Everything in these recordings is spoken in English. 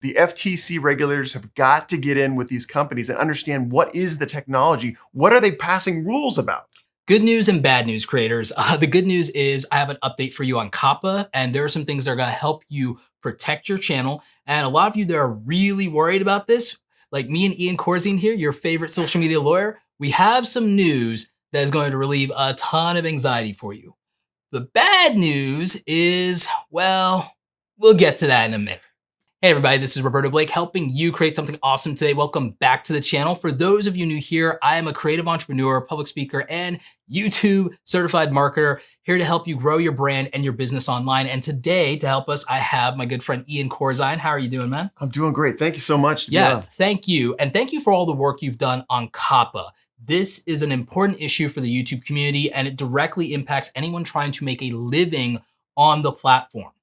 The FTC regulators have got to get in with these companies and understand what is the technology. What are they passing rules about? Good news and bad news, creators. The good news is I have an update for you on COPPA, and there are some things that are going to help you protect your channel. And a lot of you that are really worried about this, like me and Ian Corzine here, your favorite social media lawyer, we have some news that is going to relieve a ton of anxiety for you. The bad news is, well, we'll get to that in a minute. Hey everybody, this is Roberto Blake helping you create something awesome today. Welcome back to the channel. For those of you new here, I am a creative entrepreneur, public speaker, and YouTube certified marketer here to help you grow your brand and your business online. And today, to help us, I have my good friend Ian Corzine. How are you doing, man? I'm doing great. Thank you so much. Yeah, thank you. And thank you for all the work you've done on COPPA. This is an important issue for the YouTube community, and it directly impacts anyone trying to make a living on the platform.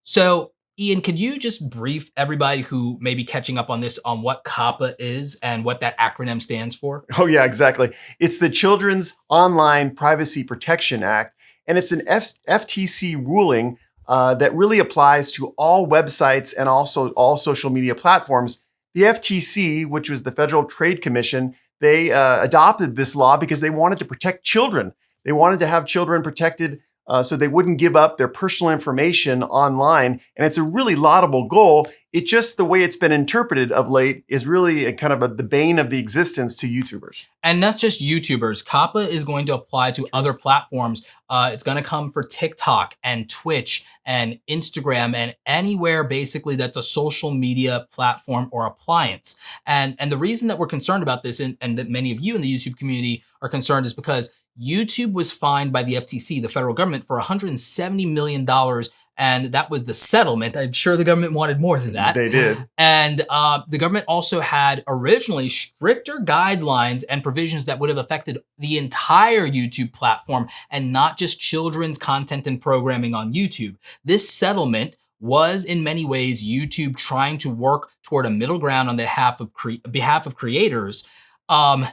So, Ian, could you just brief everybody who may be catching up on this on what COPPA is and what that acronym stands for? Oh yeah, exactly. It's the Children's Online Privacy Protection Act, and it's an FTC ruling that really applies to all websites and also all social media platforms. The FTC, which was the Federal Trade Commission, they adopted this law because they wanted to protect children. They wanted to have children protected so they wouldn't give up their personal information online. And it's a really laudable goal. It just, the way it's been interpreted of late is really the bane of the existence to YouTubers. And that's just YouTubers. COPPA is going to apply to other platforms. It's going to come for TikTok and Twitch and Instagram and anywhere basically that's a social media platform or appliance. And the reason that we're concerned about this and that many of you in the YouTube community are concerned is because YouTube was fined by the FTC, the federal government, for $170 million. And that was the settlement. I'm sure the government wanted more than that. They did. And the government also had originally stricter guidelines and provisions that would have affected the entire YouTube platform and not just children's content and programming on YouTube. This settlement was in many ways YouTube trying to work toward a middle ground on behalf of creators. They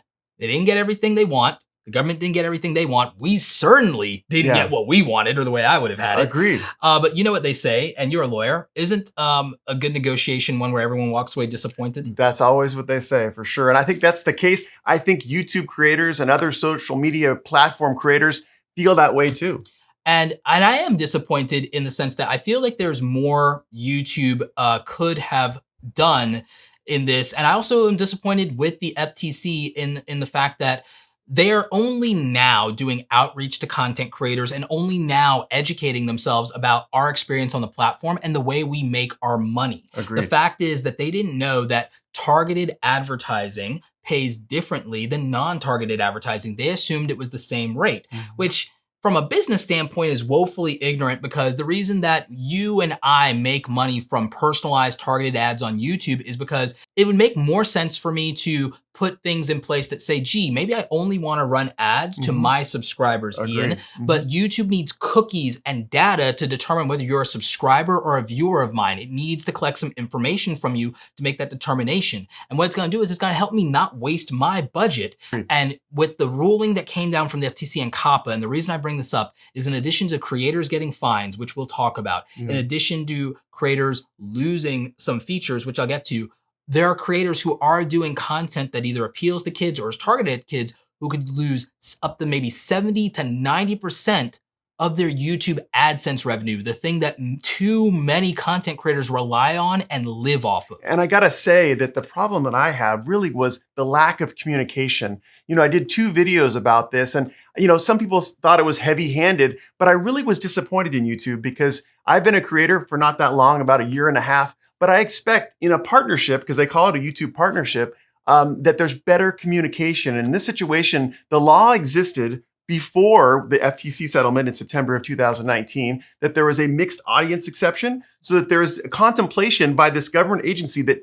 didn't get everything they want. The government didn't get everything they want. We certainly didn't get what we wanted or the way I would have had it. Agreed. But you know what they say, and you're a lawyer, isn't a good negotiation one where everyone walks away disappointed? That's always what they say, for sure. And I think that's the case. I think YouTube creators and other social media platform creators feel that way too. And I am disappointed in the sense that I feel like there's more YouTube could have done in this. And I also am disappointed with the FTC in the fact that they are only now doing outreach to content creators and only now educating themselves about our experience on the platform and the way we make our money. Agreed. The fact is that they didn't know that targeted advertising pays differently than non-targeted advertising. They assumed it was the same rate, which from a business standpoint is woefully ignorant, because the reason that you and I make money from personalized targeted ads on YouTube is because it would make more sense for me to put things in place that say, gee, maybe I only want to run ads to my subscribers, Ian, but YouTube needs cookies and data to determine whether you're a subscriber or a viewer of mine. It needs to collect some information from you to make that determination. And what it's going to do is it's going to help me not waste my budget. And with the ruling that came down from the FTC and COPPA, and the reason I bring this up is in addition to creators getting fines, which we'll talk about, in addition to creators losing some features, which I'll get to, there are creators who are doing content that either appeals to kids or is targeted at kids who could lose up to maybe 70 to 90% of their YouTube AdSense revenue, the thing that too many content creators rely on and live off of. And I gotta say that the problem that I have really was the lack of communication. You know, I did 2 videos about this, and some people thought it was heavy-handed, but I really was disappointed in YouTube because I've been a creator for not that long, about a year and a half, but I expect in a partnership, because they call it a YouTube partnership, that there's better communication. And in this situation, the law existed before the FTC settlement in September of 2019, that there was a mixed audience exception, so that there is a contemplation by this government agency that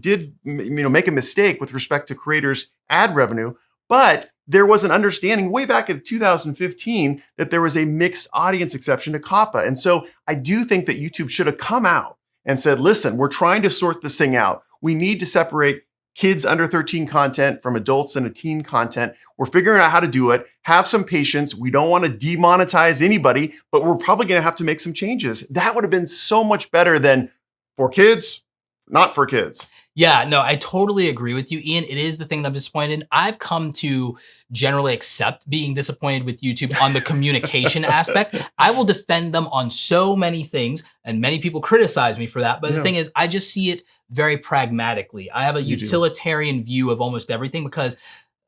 did make a mistake with respect to creators' ad revenue, but there was an understanding way back in 2015 that there was a mixed audience exception to COPPA. And so I do think that YouTube should have come out and said, listen, we're trying to sort this thing out. We need to separate kids under 13 content from adults and teen content. We're figuring out how to do it. Have some patience. We don't want to demonetize anybody, but we're probably going to have to make some changes. That would have been so much better than for kids, not for kids. Yeah, no, I totally agree with you, Ian. It is the thing that I'm disappointed in. I've come to generally accept being disappointed with YouTube on the communication aspect. I will defend them on so many things, and many people criticize me for that. But the thing is, I just see it very pragmatically. I have a utilitarian view of almost everything because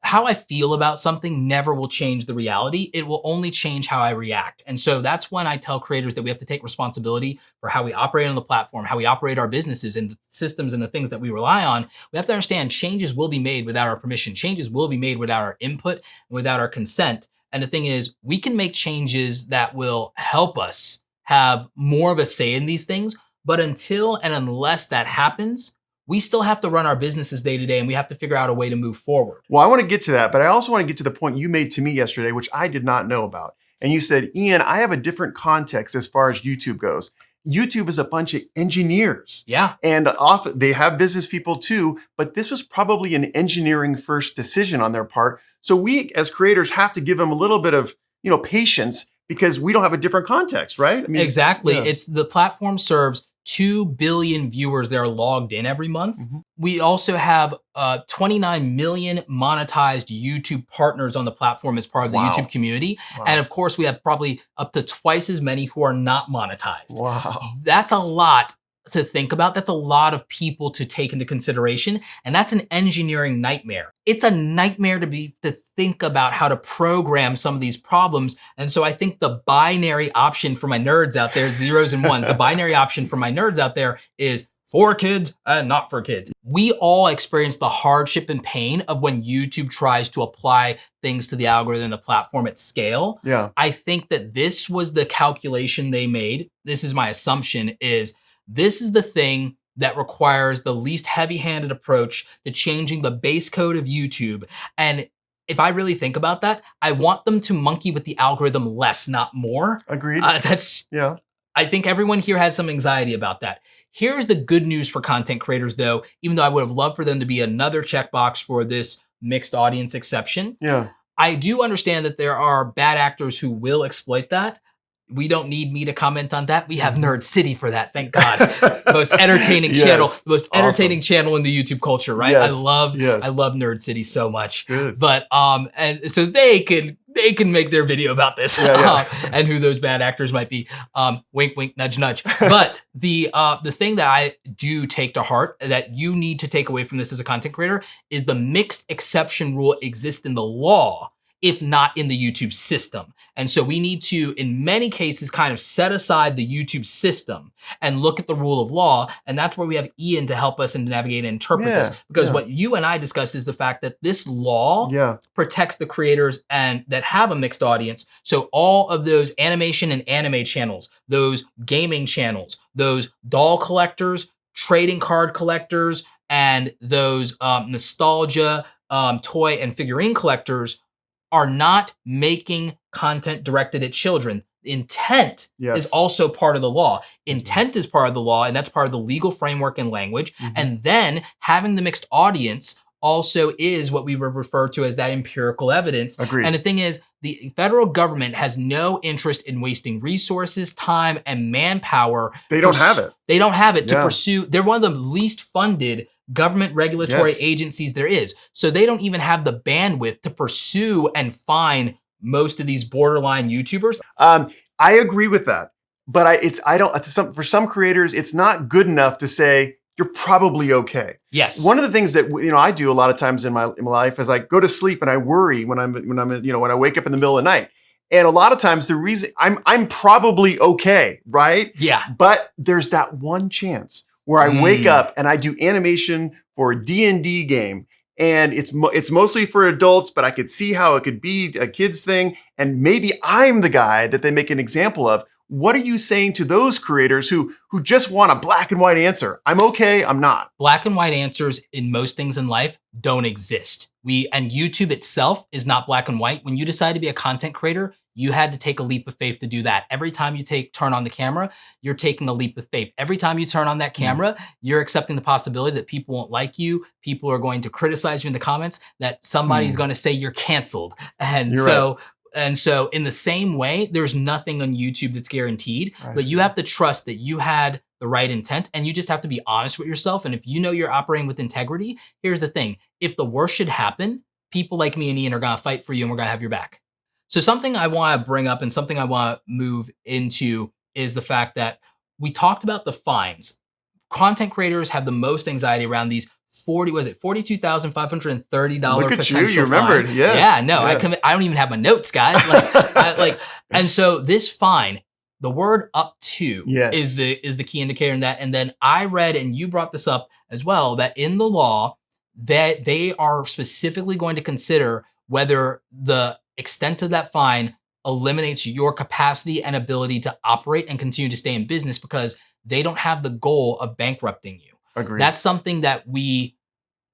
how I feel about something never will change the reality. It will only change how I react. And so that's when I tell creators that we have to take responsibility for how we operate on the platform, how we operate our businesses and the systems and the things that we rely on. We have to understand changes will be made without our permission. Changes will be made without our input and without our consent. And the thing is, we can make changes that will help us have more of a say in these things. But until and unless that happens, we still have to run our businesses day to day, and we have to figure out a way to move forward. Well, I want to get to that, but I also want to get to the point you made to me yesterday, which I did not know about. And you said, Ian, I have a different context as far as YouTube goes. YouTube is a bunch of engineers. Yeah. And often they have business people too, but this was probably an engineering first decision on their part. So we as creators have to give them a little bit of, patience because we don't have a different context, right? I mean, exactly. It's the platform serves 2 billion viewers that are logged in every month. We also have 29 million monetized YouTube partners on the platform as part of the YouTube community. And of course, we have probably up to twice as many who are not monetized. Wow. That's a lot to think about. That's a lot of people to take into consideration. And that's an engineering nightmare. It's a nightmare to think about how to program some of these problems. And so I think the binary option for my nerds out there, zeros and ones, the binary option for my nerds out there is for kids and not for kids. We all experience the hardship and pain of when YouTube tries to apply things to the algorithm, the platform at scale. Yeah. I think that this was the calculation they made. This is my assumption is this is the thing that requires the least heavy-handed approach to changing the base code of YouTube. And if I really think about that, I want them to monkey with the algorithm less, not more. Agreed. I think everyone here has some anxiety about that. Here's the good news for content creators though, even though I would have loved for them to be another checkbox for this mixed audience exception. Yeah. I do understand that there are bad actors who will exploit that. We don't need me to comment on that. We have Nerd City for that, thank God. Most entertaining channel, most entertaining channel in the YouTube culture, right? I love Nerd City so much. Good. But and so they can make their video about this and who those bad actors might be. Wink, wink, nudge, nudge. But the thing that I do take to heart that you need to take away from this as a content creator is the mixed exception rule exists in the law, if not in the YouTube system. And so we need to, in many cases, kind of set aside the YouTube system and look at the rule of law. And that's where we have Ian to help us and to navigate and interpret this. Because what you and I discussed is the fact that this law protects the creators and that have a mixed audience. So all of those animation and anime channels, those gaming channels, those doll collectors, trading card collectors, and those nostalgia toy and figurine collectors are not making content directed at children. Intent is also part of the law. Intent is part of the law, and that's part of the legal framework and language. And then having the mixed audience also is what we would refer to as that empirical evidence. Agreed. And the thing is, the federal government has no interest in wasting resources, time, and manpower. They don't have it. They don't have it to pursue. They're one of the least funded government regulatory agencies there is. So they don't even have the bandwidth to pursue and find most of these borderline YouTubers. I agree with that, but for some creators, it's not good enough to say you're probably okay. Yes. One of the things that I do a lot of times in my life is I go to sleep and I worry when I wake up in the middle of the night. And a lot of times the reason I'm probably okay, right? Yeah. But there's that one chance where I wake up and I do animation for a D&D game. And it's mostly for adults, but I could see how it could be a kid's thing. And maybe I'm the guy that they make an example of. What are you saying to those creators who just want a black and white answer? I'm okay, I'm not. Black and white answers in most things in life don't exist. And YouTube itself is not black and white. When you decide to be a content creator, you had to take a leap of faith to do that. Every time you turn on the camera, you're taking a leap of faith. Every time you turn on that camera, you're accepting the possibility that people won't like you. People are going to criticize you in the comments, that somebody's going to say you're canceled. And And so in the same way, there's nothing on YouTube that's guaranteed, but you have to trust that you had the right intent, and you just have to be honest with yourself. And if you know you're operating with integrity, here's the thing. If the worst should happen, people like me and Ian are going to fight for you and we're going to have your back. So something I want to bring up and something I want to move into is the fact that we talked about the fines. Content creators have the most anxiety around these $42,530 Look at potential you remembered. fine. Yes. Yeah, no, Yeah. I don't even have my notes, guys. And so this fine, the word up to Yes. is the key indicator in that. And then I read, and you brought this up as well, that in the law that they are specifically going to consider whether the extent of that fine eliminates your capacity and ability to operate and continue to stay in business, because they don't have the goal of bankrupting you. Agreed. That's something that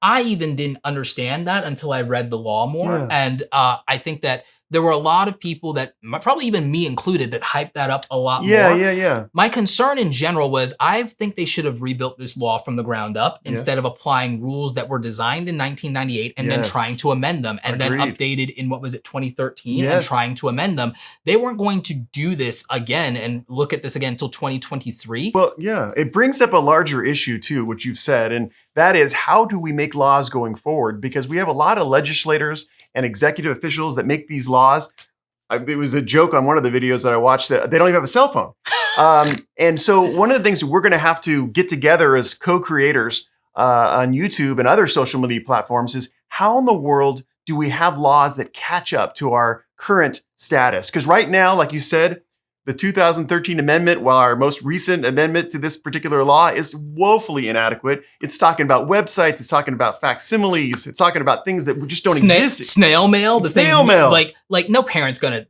I even didn't understand that until I read the law more. Yeah. And I think that there were a lot of people that, probably even me included, that hyped that up a lot more. Yeah. My concern in general was I think they should have rebuilt this law from the ground up instead of applying rules that were designed in 1998 and then trying to amend them and then updated in, 2013 and trying to amend them. They weren't going to do this again and look at this again until 2023. Well, yeah, it brings up a larger issue too, which you've said, and that is, how do we make laws going forward? Because we have a lot of legislators and executive officials that make these laws. It was a joke on one of the videos that I watched that they don't even have a cell phone. And so one of the things that we're going to have to get together as co-creators on YouTube and other social media platforms is, how in the world do we have laws that catch up to our current status? Because right now, like you said, the 2013 amendment, while our most recent amendment to this particular law is woefully inadequate. It's talking about websites. It's talking about facsimiles. It's talking about things that just don't exist. Snail mail. The snail thing, mail. Like no parent's gonna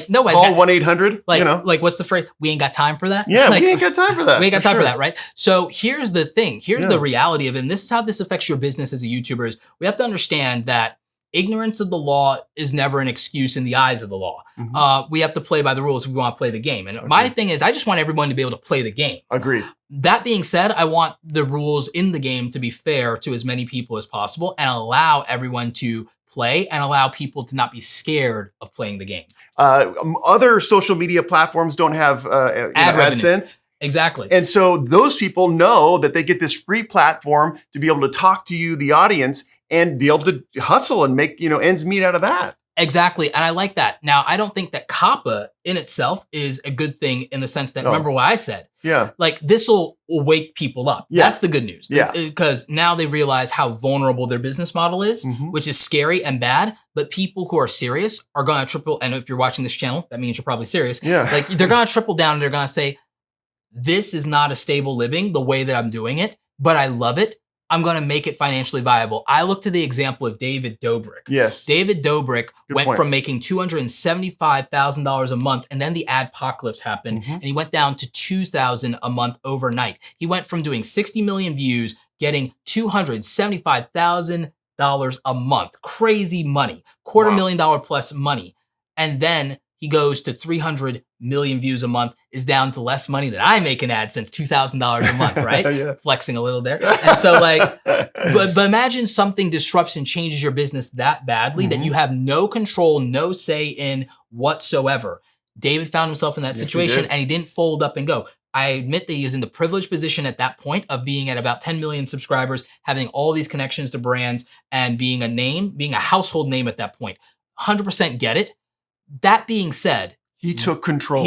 nobody's call 1-800. Like what's the phrase? We ain't got time for that. Yeah, we ain't got time for that. We ain't got time for that, right? So here's the thing. Here's the reality of it. And this is how this affects your business as a YouTuber. Is we have to understand that ignorance of the law is never an excuse in the eyes of the law. We have to play by the rules if we want to play the game. And my thing is, I just want everyone to be able to play the game. Agreed. That being said, I want the rules in the game to be fair to as many people as possible and allow everyone to play and allow people to not be scared of playing the game. Other social media platforms don't have AdSense. Exactly. And so those people know that they get this free platform to be able to talk to you, the audience, and be able to hustle and make, ends meet out of that. Exactly. And I like that. Now, I don't think that COPPA in itself is a good thing in the sense that, remember what I said? Yeah. Like, this will wake people up. Yeah. That's the good news. Yeah. Because now they realize how vulnerable their business model is, which is scary and bad. But people who are serious are going to triple. And if you're watching this channel, that means you're probably serious. Yeah. Like, they're going to triple down and they're going to say, this is not a stable living the way that I'm doing it, but I love it. I'm going to make it financially viable. I look to the example of David Dobrik. Yes. David Dobrik went point. from making $275,000 a month, and then the adpocalypse happened, and he went down to $2,000 a month overnight. He went from doing 60 million views, getting $275,000 a month. Crazy money. $250,000 plus money. And then he goes to 300 million views a month, is down to less money than I make in AdSense, $2,000 a month, right? Flexing a little there. And so but imagine something disrupts and changes your business that badly that you have no control, no say in whatsoever. David found himself in that situation and he didn't fold up and go. I admit that he is in the privileged position at that point of being at about 10 million subscribers, having all these connections to brands and being a name, being a household name at that point. 100% get it. That being said, he took control.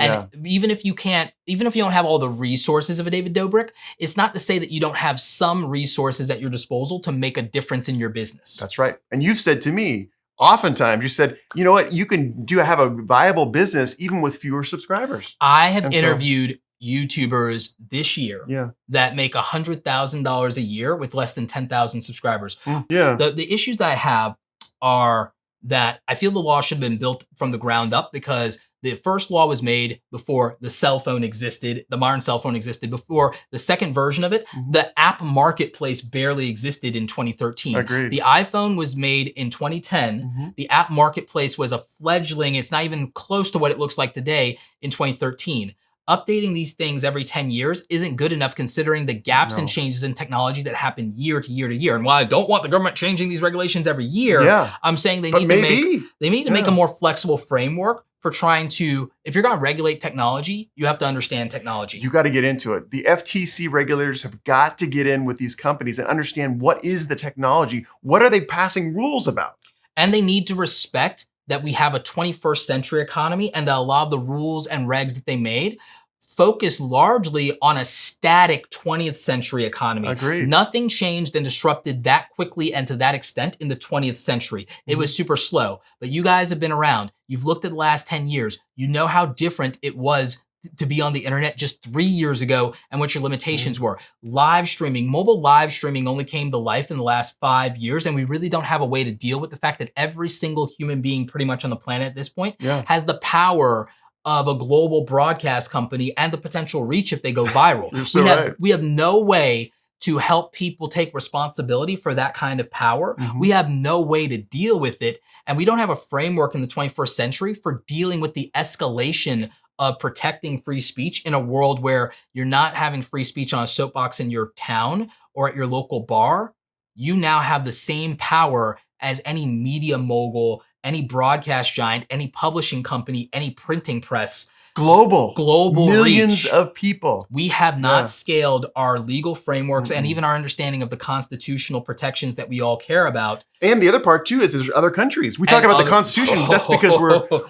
And even if you don't have all the resources of a David Dobrik, it's not to say that you don't have some resources at your disposal to make a difference in your business. That's right. And you've said to me, oftentimes you said, you know what, you can have a viable business even with fewer subscribers. I have interviewed YouTubers this year that make $100,000 a year with less than 10,000 subscribers. The issues that I have are that I feel the law should have been built from the ground up, because the first law was made before the cell phone existed, the modern cell phone existed, before the second version of it. The app marketplace barely existed in 2013. Agreed. The iPhone was made in 2010. The app marketplace was a fledgling. It's not even close to what it looks like today in 2013. Updating these things every 10 years isn't good enough, considering the gaps and changes in technology that happen year to year to year. And while I don't want the government changing these regulations every year, I'm saying they need to make a more flexible framework for trying to, if you're going to regulate technology, you have to understand technology. You got to get into it. The FTC regulators have got to get in with these companies and understand what is the technology. What are they passing rules about? And they need to respect that we have a 21st century economy and that a lot of the rules and regs that they made focus largely on a static 20th century economy. Agreed. Nothing changed and disrupted that quickly and to that extent in the 20th century. It was super slow, but you guys have been around. You've looked at the last 10 years. You know how different it was to be on the internet just 3 years ago and what your limitations were. Live streaming, mobile live streaming only came to life in the last 5 years, and we really don't have a way to deal with the fact that every single human being pretty much on the planet at this point has the power of a global broadcast company and the potential reach if they go viral. You're so right. We have no way to help people take responsibility for that kind of power. We have no way to deal with it. And we don't have a framework in the 21st century for dealing with the escalation of protecting free speech in a world where you're not having free speech on a soapbox in your town or at your local bar. You now have the same power as any media mogul, any broadcast giant, any publishing company, any printing press. Global millions reach. Of people. We have not scaled our legal frameworks and even our understanding of the constitutional protections that we all care about. And the other part too is there's other countries. We talk about the Constitution. That's because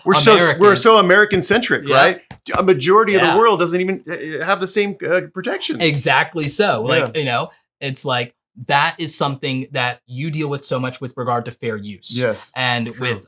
we're so American centric, right? A majority of the world doesn't even have the same protections. Exactly so. Like, you know, it's like that is something that you deal with so much with regard to fair use. Yes. And with,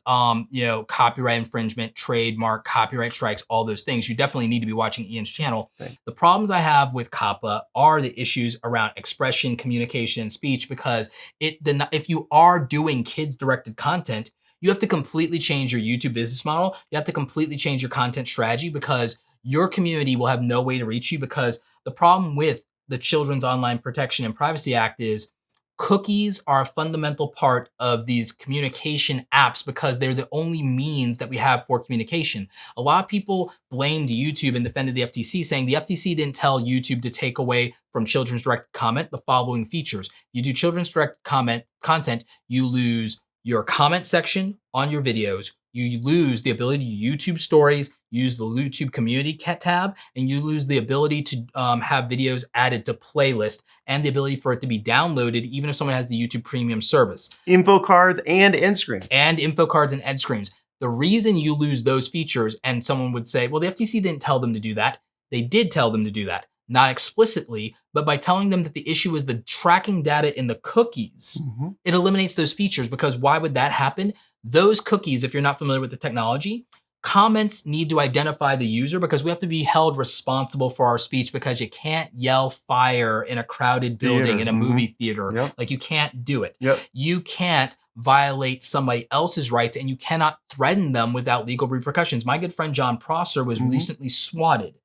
you know, copyright infringement, trademark, copyright strikes, all those things, you definitely need to be watching Ian's channel. The problems I have with COPPA are the issues around expression, communication, and speech, because if you are doing kids-directed content, you have to completely change your YouTube business model. You have to completely change your content strategy because your community will have no way to reach you, because the problem with the Children's Online Protection and Privacy Act is cookies are a fundamental part of these communication apps because they're the only means that we have for communication. A lot of people blamed YouTube and defended the FTC, saying the FTC didn't tell YouTube to take away from children's direct comment the following features. You do children's direct content, you lose your comment section on your videos, you lose the ability to YouTube stories, use the YouTube community tab, and you lose the ability to have videos added to playlist and the ability for it to be downloaded even if someone has the YouTube premium service. Info cards and end screens. And info cards and end screens. The reason you lose those features, and someone would say, well, the FTC didn't tell them to do that. They did tell them to do that. Not explicitly, but by telling them that the issue is the tracking data in the cookies, it eliminates those features, because why would that happen? Those cookies, if you're not familiar with the technology, comments need to identify the user because we have to be held responsible for our speech, because you can't yell fire in a crowded building in a movie theater. Like, you can't do it. You can't violate somebody else's rights, and you cannot threaten them without legal repercussions. My good friend John Prosser was recently swatted.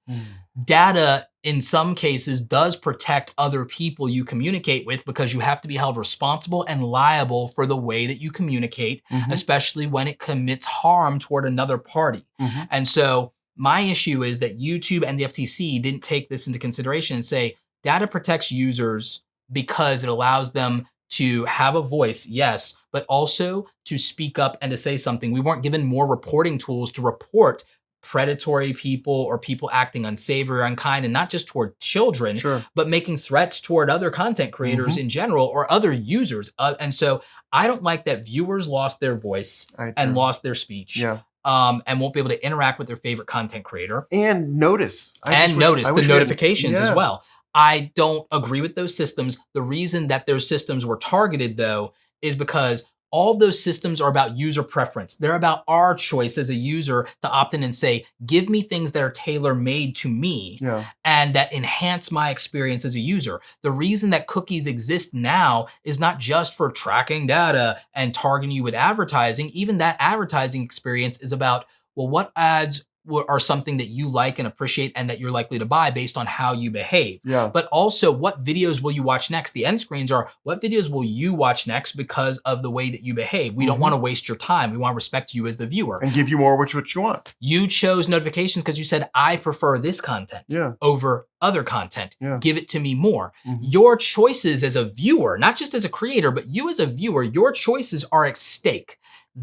Data in some cases does protect other people you communicate with, because you have to be held responsible and liable for the way that you communicate, especially when it commits harm toward another party. And so my issue is that YouTube and the FTC didn't take this into consideration and say data protects users because it allows them to have a voice, yes, but also to speak up and to say something. We weren't given more reporting tools to report predatory people or people acting unsavory or unkind, and not just toward children, but making threats toward other content creators in general or other users. And so I don't like that viewers lost their voice and lost their speech. And won't be able to interact with their favorite content creator. And notice. The notifications as well. I don't agree with those systems. The reason that those systems were targeted, though, is because all of those systems are about user preference. They're about our choice as a user to opt in and say, give me things that are tailor-made to me and that enhance my experience as a user. The reason that cookies exist now is not just for tracking data and targeting you with advertising. Even that advertising experience is about, well, what ads are something that you like and appreciate and that you're likely to buy based on how you behave. But also, what videos will you watch next? The end screens are, what videos will you watch next because of the way that you behave? We don't want to waste your time. We want to respect you as the viewer. And give you more what you want. You chose notifications because you said, I prefer this content over other content. Give it to me more. Your choices as a viewer, not just as a creator, but you as a viewer, your choices are at stake.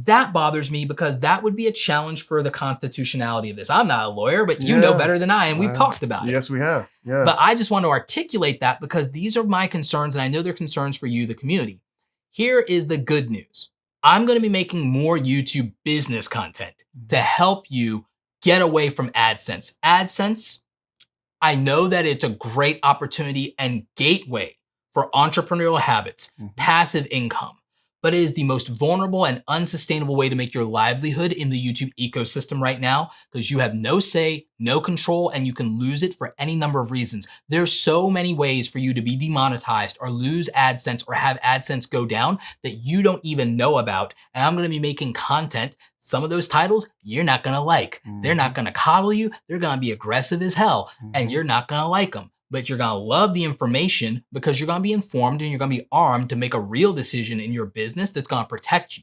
That bothers me because that would be a challenge for the constitutionality of this. I'm not a lawyer, but you know better than I, and we've talked about it. Yes, we have. Yeah. But I just want to articulate that because these are my concerns, and I know they're concerns for you, the community. Here is the good news. I'm going to be making more YouTube business content to help you get away from AdSense. AdSense, I know that it's a great opportunity and gateway for entrepreneurial habits, passive income, but it is the most vulnerable and unsustainable way to make your livelihood in the YouTube ecosystem right now because you have no say, no control, and you can lose it for any number of reasons. There's so many ways for you to be demonetized or lose AdSense or have AdSense go down that you don't even know about. And I'm gonna be making content. Some of those titles you're not gonna like. They're not gonna coddle you. They're gonna be aggressive as hell, and you're not gonna like them. But you're gonna love the information because you're gonna be informed and you're gonna be armed to make a real decision in your business that's gonna protect you.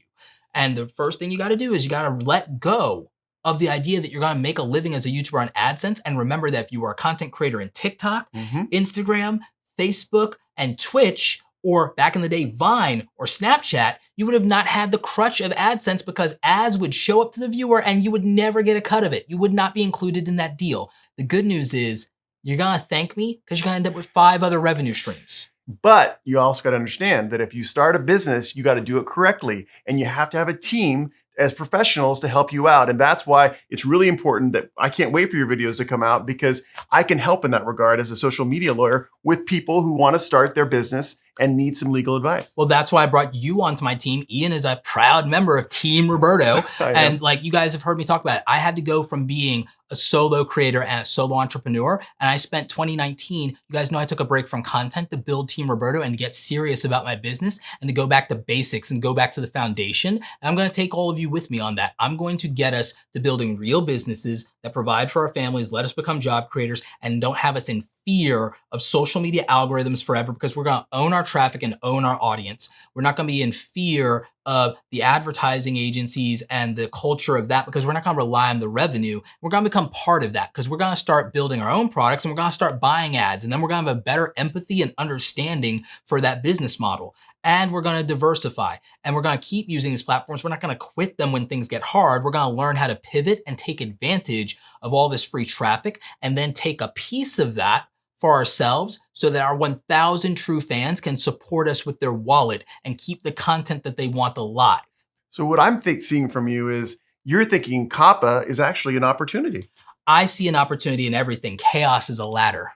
And the first thing you gotta do is you gotta let go of the idea that you're gonna make a living as a YouTuber on AdSense. And remember that if you are a content creator in TikTok, Instagram, Facebook, and Twitch, or back in the day, Vine or Snapchat, you would have not had the crutch of AdSense because ads would show up to the viewer and you would never get a cut of it. You would not be included in that deal. The good news is, you're gonna thank me because you're gonna end up with 5 other revenue streams. But you also got to understand that if you start a business, you got to do it correctly. And you have to have a team as professionals to help you out. And that's why it's really important that I can't wait for your videos to come out because I can help in that regard as a social media lawyer with people who want to start their business and need some legal advice. Well, that's why I brought you onto my team. Ian is a proud member of Team Roberto. And like you guys have heard me talk about it, I had to go from being a solo creator and a solo entrepreneur. And I spent 2019, you guys know I took a break from content to build Team Roberto and to get serious about my business and to go back to basics and go back to the foundation. And I'm going to take all of you with me on that. I'm going to get us to building real businesses that provide for our families, let us become job creators, and don't have us in fear of social media algorithms forever because we're going to own our traffic and own our audience. We're not going to be in fear of the advertising agencies and the culture of that because we're not going to rely on the revenue. We're going to become part of that because we're going to start building our own products and we're going to start buying ads. And then we're going to have a better empathy and understanding for that business model. And we're going to diversify and we're going to keep using these platforms. We're not going to quit them when things get hard. We're going to learn how to pivot and take advantage of all this free traffic and then take a piece of that for ourselves so that our 1,000 true fans can support us with their wallet and keep the content that they want alive. So what I'm seeing from you is you're thinking COPPA is actually an opportunity. I see an opportunity in everything. Chaos is a ladder.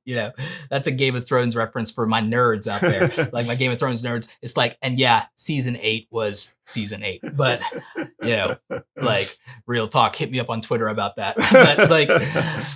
You know, that's a Game of Thrones reference for my nerds out there. Like my Game of Thrones nerds. It's like, and yeah, season 8 was season 8. But, you know, like real talk, hit me up on Twitter about that.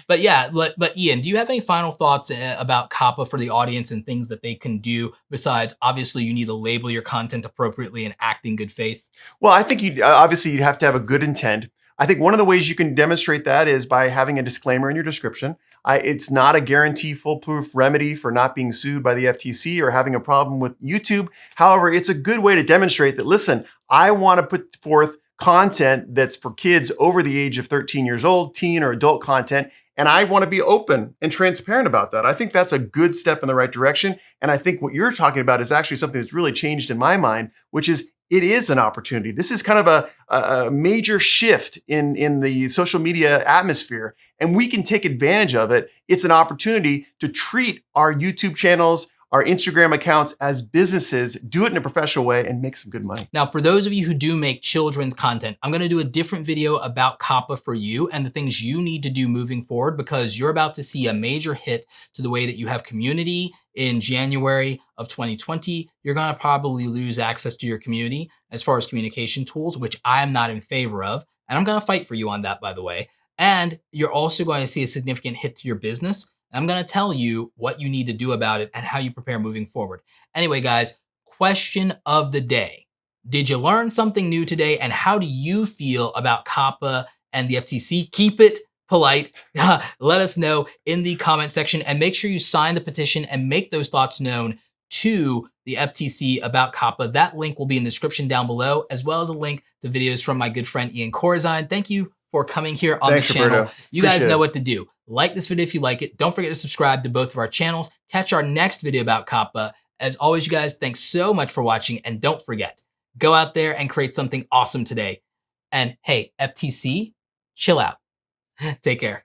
But Ian, do you have any final thoughts about COPPA for the audience and things that they can do besides obviously you need to label your content appropriately and act in good faith? Well, I think you'd have to have a good intent. I think one of the ways you can demonstrate that is by having a disclaimer in your description. It's not a guarantee foolproof remedy for not being sued by the FTC or having a problem with YouTube. However, it's a good way to demonstrate that, listen, I want to put forth content that's for kids over the age of 13 years old, teen or adult content, and I want to be open and transparent about that. I think that's a good step in the right direction. And I think what you're talking about is actually something that's really changed in my mind, which is it is an opportunity. This is kind of a major shift in the social media atmosphere, and we can take advantage of it. It's an opportunity to treat our YouTube channels, our Instagram accounts as businesses, do it in a professional way, and make some good money. Now, for those of you who do make children's content, I'm gonna do a different video about COPPA for you and the things you need to do moving forward because you're about to see a major hit to the way that you have community in January of 2020. You're gonna probably lose access to your community as far as communication tools, which I'm not in favor of. And I'm gonna fight for you on that, by the way. And you're also going to see a significant hit to your business. I'm going to tell you what you need to do about it and how you prepare moving forward. Anyway, guys, question of the day. Did you learn something new today? And how do you feel about COPPA and the FTC? Keep it polite. Let us know in the comment section and make sure you sign the petition and make those thoughts known to the FTC about COPPA. That link will be in the description down below, as well as a link to videos from my good friend Ian Corzine. Thank you for coming here on the channel. Roberto. You guys know what to do. Like this video if you like it. Don't forget to subscribe to both of our channels. Catch our next video about COPPA. As always, you guys, thanks so much for watching. And don't forget, Go out there and create something awesome today. And hey, FTC, chill out. Take care.